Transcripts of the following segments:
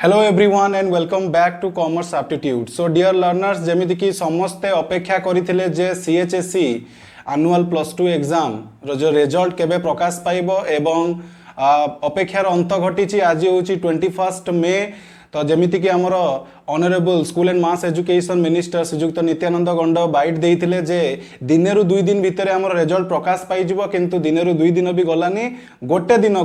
Hello everyone and welcome back to commerce aptitude. So dear learners, जमीती कि समस्ते अपेक्षा करथिले जे CHSC annual plus two exam रो जो रिजल्ट केबे प्रकाश पाइबो एवं अपेक्षार अंत घटी आज हूँ 21 मे। तो जमीती कि आमर honourable school and mass education minister श्रीजुक्त नित्यानंद गंड बाइट देइथिले जे दिने रु 2 दिन भितर आमर रिजल्ट प्रकाश पाइजिवो, किंतु दिने रु 2 दिन भी गलानी, गोटे दिन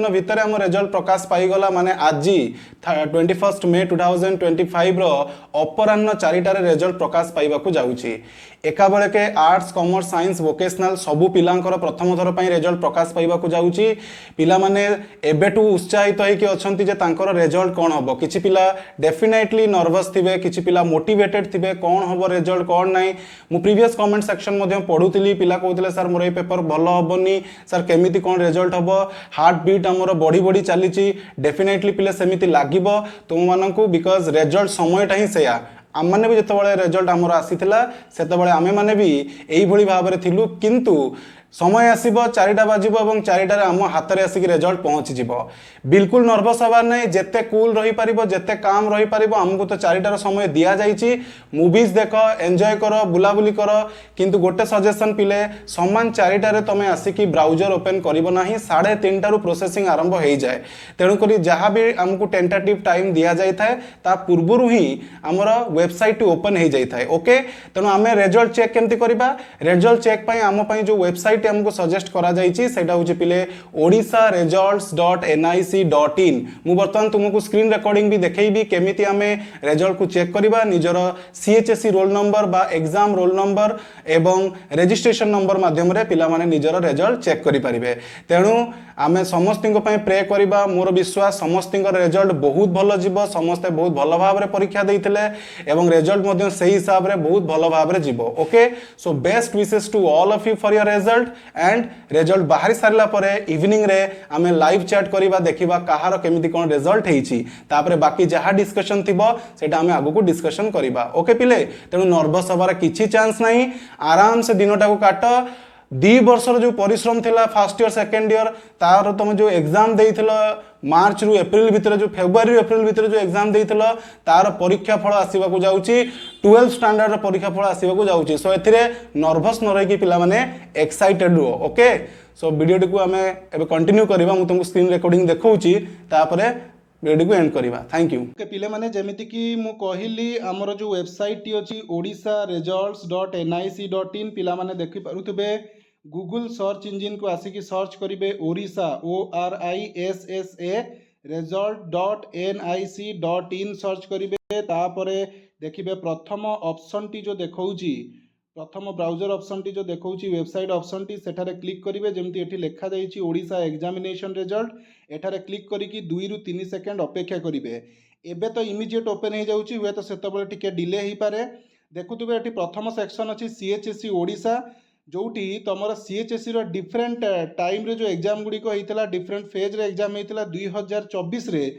भितर आम रिजल्ट प्रकाश पाइगला। माने आज 21 मे 2025 रो अपराह्न 4टार रिजल्ट प्रकाश पाइबाकू जाउची। एका बेलके आर्ट्स कॉमर्स साइंस वोकेशनल सबू पिलांकर प्रथम थर पई रिजल्ट प्रकाश पाइबाकू जाउची। पिला माने एबेटू उत्साहित होइके अछंती जे तांकर रिजल्ट कोन हबो। किछि पिला डेफिनेटली नर्वस थिबे, किछि पिला मोटिवेटेड थिबे कोन हबो रिजल्ट कोन नाही। मु प्रीवियस कमेंट सेक्शन मध्ये पढुतिली, पिला कहउतिले सर मोर ए पेपर भलो हबोनी, सर केमिति कोन रिजल्ट हबो, हार्ट बीट हमर बॉडी बॉडी चलीची। डेफिनेटली पिले सेमिति लागिबो तुम मानकू, बिकॉज रिजल्ट समयटा ही सेया। आम मैंने भी जिते रिजल्ट आमर आसीथिला सेतेबेले आमे माने भी एई भली भाबरे थिलु, किंतु समय आसब 4टा बाजिबो एवं 4टार आम हाथ में आसिक रिजल्ट पहुँची। बिल्कुल नर्वस हबार नहीं, जिते कूल रही पारिबो, जिते काम रही पारिबो। आमको तो 4टार समय दिया जाइछि। मूवीज देख, एंजॉय कर, बुलाबुली कर, किंतु गोटे सजेशन पिले समान 4टार तुम आसिक ब्राउजर ओपन करिबो नाही, 3:30 प्रोसेसिंग आरंभ हो जाए। तेणुक जहाँ भी आमको टेंटेटिव टाइम दि जाए ता पूर्व ही आमर वेबसाइट ओपन हो जाए है। ओके, तेणु आम रिजल्ट चेक केमती करबा। रिजल्ट चेक पई आम पई जो वेबसाइट हमको सजेस्ट करा जाइछि सेटा होछि पिले odisharesults.nic.in। मु बर्तमान तुमको स्क्रीन रिकॉर्डिंग भी देखैबी केमिति आमे रिजल्ट को चेक करबा। निजर सीएचएससी रोल नंबर बा एग्जाम रोल नंबर एवं रजिस्ट्रेशन नंबर माध्यम रे पिला माने निजर रिजल्ट चेक करि परिबे। तेणु आमे समस्तिंको पई प्रे करबा। मोर विश्वास समस्तिंको रिजल्ट बहुत भलो जिवो, समस्ते बहुत भलो भाव रे परीक्षा देइथिले एवं रिजल्ट मध्य सही हिसाब रे बहुत भलो भाव रे जिवो। Okay, so best wishes to all of you for your result. And result बाहरी सारा पर इवनिंग रे आमे लाइव चैट करिबा, देखिबा कहार केमिति कोन रिजल्ट हेइछि, तापरे बाकी जहा डिस्कशन थिबो सेटा आमे आगु को डिस्कशन करिबा। ओके पिले, तेनु नर्वस हबार किछि चांस नाही। आराम से दिनटा को काट। 2 वर्षर जो परिश्रम थिला फर्स्ट ईयर सेकंड ईयर तार तुम जो एग्जाम देइथिलो मार्च रु एप्रिल भितर, जो फेब्रुआरी रु एप्रिल भितर जो एग्जाम देइथिलो तार परीक्षा फल आसीबाकू जाउची। 12th स्टैंडर्ड परीक्षा फल आसीबाकू जाउची। सो एथिरे नर्वस न रही कि पिला माने एक्साइटेड हो। ओके, सो वीडियो टिकु आमे एबे कंटिन्यू करबा। मु तुमको स्क्रीन रिकॉर्डिंग देखौची, तापरे वीडियो को एंड करबा। Thank you. ओके पिले माने जेमिति कि मु कहिली हमर जो वेबसाइट टी अछि odisharesults.nic.in। पिला माने देखि पारुथबे गूगल सर्च इंजिन को आसिक सर्च करिवे ओडिशा ORISSA result.nic.in सर्च करिवे। तापरे देखिबे प्रथम ऑप्शन टी जो देखौची, प्रथम ब्राउजर ऑप्शन टी जो देखौची वेबसाइट ऑप्शन टी, सेठारे क्लिक करिवे। जेमति एठी लेखा जाइछि ओडिशा एग्जामिनेशन रिजल्ट, एठारे क्लिक करिकि 2 रु 3 सेकंड अपेक्षा करिवे। एबे तो इमीडिएट ओपन हो जाउछि, हुए तो सेतबेले टिके डिले ही पारे। देखुतबे एठी प्रथम सेक्शन अछि सीएचएससी ओडिशा, जोटी तुमर सीएचएससी रो डिफरेंट टाइम रे जो एग्जाम गुडी को हेतिला, डिफरेंट फेज रे एग्जाम हेतिला 2024 रे,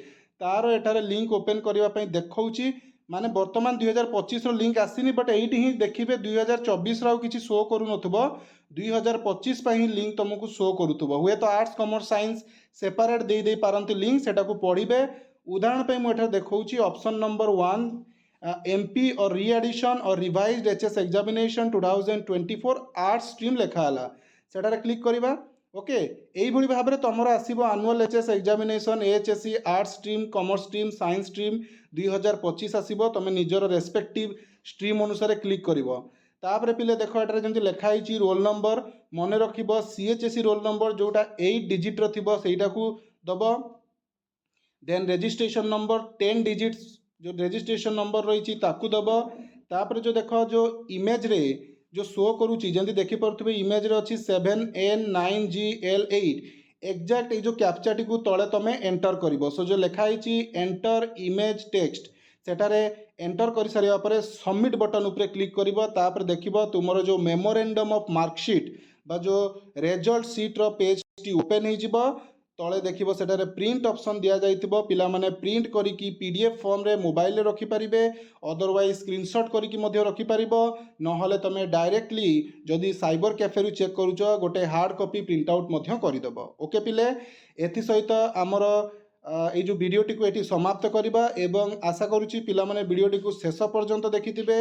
तार एठारे लिंक ओपन करबा पई देखौछि। माने वर्तमान 2025 रो लिंक आसीनी, बट एइठी ही देखिबे 2024 रो किछि शो करू नथबो, 2025 पई ही लिंक तुमको शो करूथबो। हुए तो आर्ट्स कॉमर्स साइंस सेपरेट दे पारंती लिंक, सेटा को पढिबे। उदाहरण पे मु एठा देखौछि ऑप्शन नंबर 1 MP और री एडिशन और revised HS examination 2024 arts stream लेखा हला, सेटारे क्लिक करिबा। ओके, एई भली भाबरे तमरा आसीबो annual HS examination HSC arts stream, commerce stream, science stream 2025 आसीबो। तमे निजर रेस्पेक्टिव स्ट्रीम अनुसार क्लिक करिवो। तापरे पिले देखो एटारे जेंति लेखा आइछि रोल नंबर, मने रखिबो सीएचएससी रोल नंबर जोटा 8 डिजिट रो थिबो सेटा को दबो। देन रजिस्ट्रेशन नंबर 10 डिजिट्स जो रजिस्ट्रेशन नंबर रही ताकू दब। तापर जो देख जो इमेज रे जो शो करुच्ची, जमी देखी पारे इमेज रे अच्छी 7N9GL8 एक्जाक्ट ये जो कैप्चा टी को तले तुम एंटर कर। सो जो लिखाई एंटर इमेज टेक्स्ट सेटारे एंटर कर सारा पर सबमिट बटन उपरे क्लिक कर। देख तुम जो मेमोरेंडम ऑफ मार्कशीट बा जो रिजल्ट सीट रो पेज टी ओपन हो तले देखिबो सेटारे प्रिंट ऑप्शन दिया जाइतिबो। पिला माने प्रिंट करिकी पीडीएफ फॉर्म रे मोबाइल रे रखि परिबे, अदरवाइज स्क्रीनशॉट करिकी मध्य रखि परिबो। नहले तमे डायरेक्टली जदि साइबर कैफे रु चेक करूछ गोटे हार्ड कॉपी प्रिंट आउट मध्य करिदबो। ओके पिले, एथि सहित हमर এই ଯେଉଁ ଭିଡ଼ିଓଟିକୁ ଏଠି ସମାପ୍ତ କରିବା ଏବଂ ଆଶା କରୁଛି ପିଲାମାନେ ଭିଡ଼ିଓଟିକୁ ଶେଷ ପର୍ଯ୍ୟନ୍ତ ଦେଖିଥିବେ